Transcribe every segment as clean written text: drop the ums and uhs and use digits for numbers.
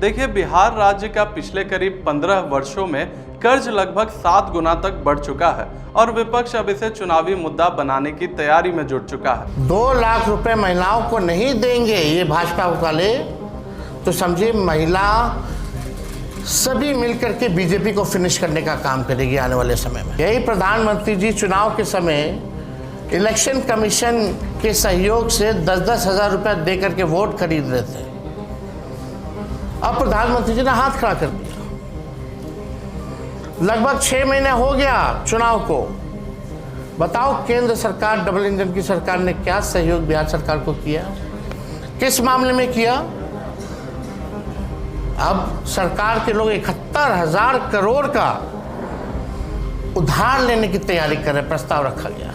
देखिए, बिहार राज्य का पिछले करीब 15 वर्षों में कर्ज लगभग 7 गुना तक बढ़ चुका है और विपक्ष अब इसे चुनावी मुद्दा बनाने की तैयारी में जुट चुका है। 2 लाख रुपए महिलाओं को नहीं देंगे ये भाजपा वाले, तो समझिए महिला सभी मिलकर के बीजेपी को फिनिश करने का काम करेगी आने वाले समय में। यही प्रधानमंत्री जी चुनाव के समय इलेक्शन कमीशन के सहयोग से 10-10 हज़ार रुपया दे करके वोट खरीद रहे थे। अब प्रधानमंत्री जी ने हाथ खड़ा कर दिया। लगभग 6 महीने हो गया चुनाव को। बताओ केंद्र सरकार, डबल इंजन की सरकार ने क्या सहयोग बिहार सरकार को किया, किस मामले में किया। अब सरकार के लोग 71,000 करोड़ का उधार लेने की तैयारी कर रहे, प्रस्ताव रखा गया।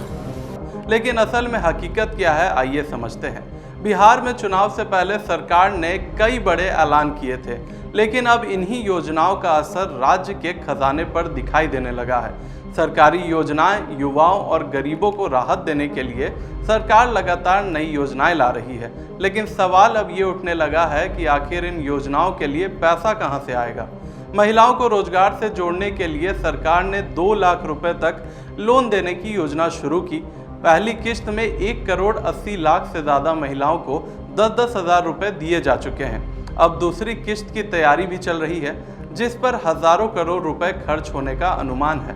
लेकिन असल में हकीकत क्या है, आइए समझते हैं। बिहार में चुनाव से पहले सरकार ने कई बड़े ऐलान किए थे, लेकिन अब इन्हीं योजनाओं का असर राज्य के खजाने पर दिखाई देने लगा है। सरकारी योजनाएं युवाओं और गरीबों को राहत देने के लिए सरकार लगातार नई योजनाएं ला रही है, लेकिन सवाल अब ये उठने लगा है कि आखिर इन योजनाओं के लिए पैसा कहां से आएगा। महिलाओं को रोजगार से जोड़ने के लिए सरकार ने 2 लाख रुपए तक लोन देने की योजना शुरू की। पहली किश्त में 1 करोड़ 80 लाख से ज़्यादा महिलाओं को 10-10 हज़ार रुपये दिए जा चुके हैं। अब दूसरी किश्त की तैयारी भी चल रही है, जिस पर हज़ारों करोड़ रुपए खर्च होने का अनुमान है।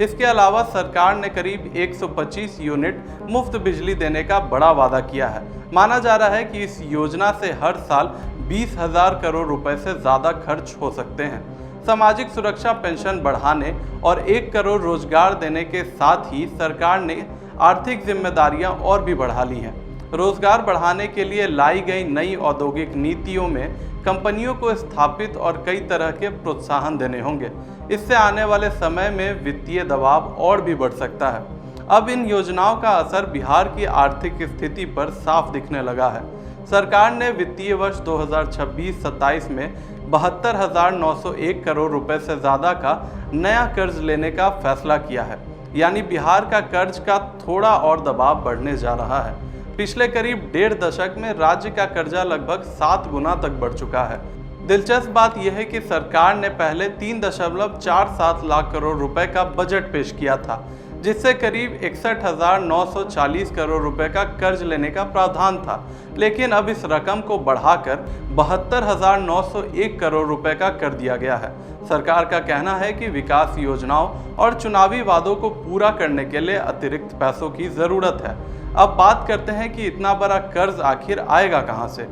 इसके अलावा सरकार ने करीब 125 यूनिट मुफ्त बिजली देने का बड़ा वादा किया है। माना जा रहा है कि इस योजना से हर साल 20,000 करोड़ रुपए से ज़्यादा खर्च हो सकते हैं। सामाजिक सुरक्षा पेंशन बढ़ाने और 1 करोड़ रोजगार देने के साथ ही सरकार ने आर्थिक जिम्मेदारियां और भी बढ़ा ली हैं। रोजगार बढ़ाने के लिए लाई गई नई औद्योगिक नीतियों में कंपनियों को स्थापित और कई तरह के प्रोत्साहन देने होंगे। इससे आने वाले समय में वित्तीय दबाव और भी बढ़ सकता है। अब इन योजनाओं का असर बिहार की आर्थिक स्थिति पर साफ दिखने लगा है। सरकार ने वित्तीय वर्ष 2026-27 में 72,901 करोड़ रुपए से ज़्यादा का नया कर्ज लेने का फैसला किया है, यानी बिहार का कर्ज का थोड़ा और दबाव बढ़ने जा रहा है। पिछले करीब 1.5 दशक में राज्य का कर्जा लगभग 7 गुना तक बढ़ चुका है। दिलचस्प बात यह है कि सरकार ने पहले 3.47 लाख करोड़ रुपए का बजट पेश किया था, जिससे करीब 61,940 करोड़ रुपए का कर्ज लेने का प्रावधान था, लेकिन अब इस रकम को बढ़ाकर 72,901 करोड़ रुपए का कर दिया गया है। सरकार का कहना है कि विकास योजनाओं और चुनावी वादों को पूरा करने के लिए अतिरिक्त पैसों की ज़रूरत है। अब बात करते हैं कि इतना बड़ा कर्ज आखिर आएगा कहां से।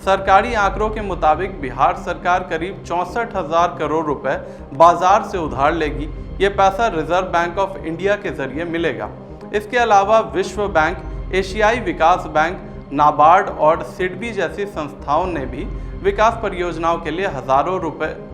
सरकारी आंकड़ों के मुताबिक बिहार सरकार करीब 64,000 करोड़ रुपए बाजार से उधार लेगी। ये पैसा रिजर्व बैंक ऑफ इंडिया के जरिए मिलेगा। इसके अलावा विश्व बैंक, एशियाई विकास बैंक, नाबार्ड और सिडबी जैसी संस्थाओं ने भी विकास परियोजनाओं के लिए हजारों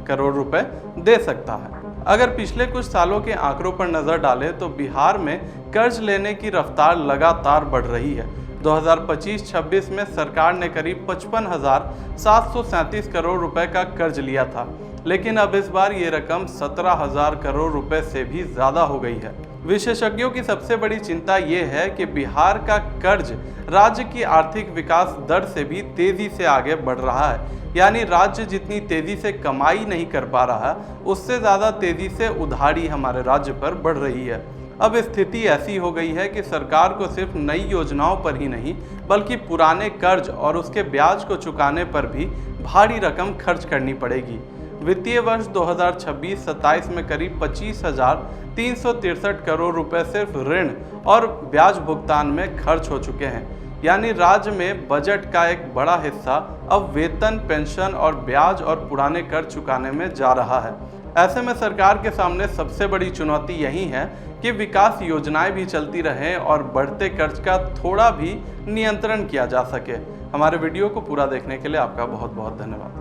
करोड़ रुपए दे सकता है। अगर पिछले कुछ सालों के आंकड़ों पर नजर डालें तो बिहार में कर्ज लेने की रफ्तार लगातार बढ़ रही है। 2025-26 में सरकार ने करीब 55,737 करोड़ रुपए का कर्ज लिया था, लेकिन अब इस बार ये रकम 17,000 करोड़ रुपए से भी ज़्यादा हो गई है। विशेषज्ञों की सबसे बड़ी चिंता ये है कि बिहार का कर्ज राज्य की आर्थिक विकास दर से भी तेज़ी से आगे बढ़ रहा है, यानी राज्य जितनी तेज़ी से कमाई नहीं कर पा रहा, उससे ज़्यादा तेज़ी से उधारी हमारे राज्य पर बढ़ रही है। अब स्थिति ऐसी हो गई है कि सरकार को सिर्फ नई योजनाओं पर ही नहीं, बल्कि पुराने कर्ज और उसके ब्याज को चुकाने पर भी भारी रकम खर्च करनी पड़ेगी। वित्तीय वर्ष 2026-27 में करीब 25,363 करोड़ रुपए सिर्फ ऋण और ब्याज भुगतान में खर्च हो चुके हैं, यानी राज्य में बजट का एक बड़ा हिस्सा अब वेतन, पेंशन और ब्याज और पुराने कर्ज चुकाने में जा रहा है। ऐसे में सरकार के सामने सबसे बड़ी चुनौती यही है कि विकास योजनाएं भी चलती रहें और बढ़ते कर्ज का थोड़ा भी नियंत्रण किया जा सके। हमारे वीडियो को पूरा देखने के लिए आपका बहुत बहुत धन्यवाद।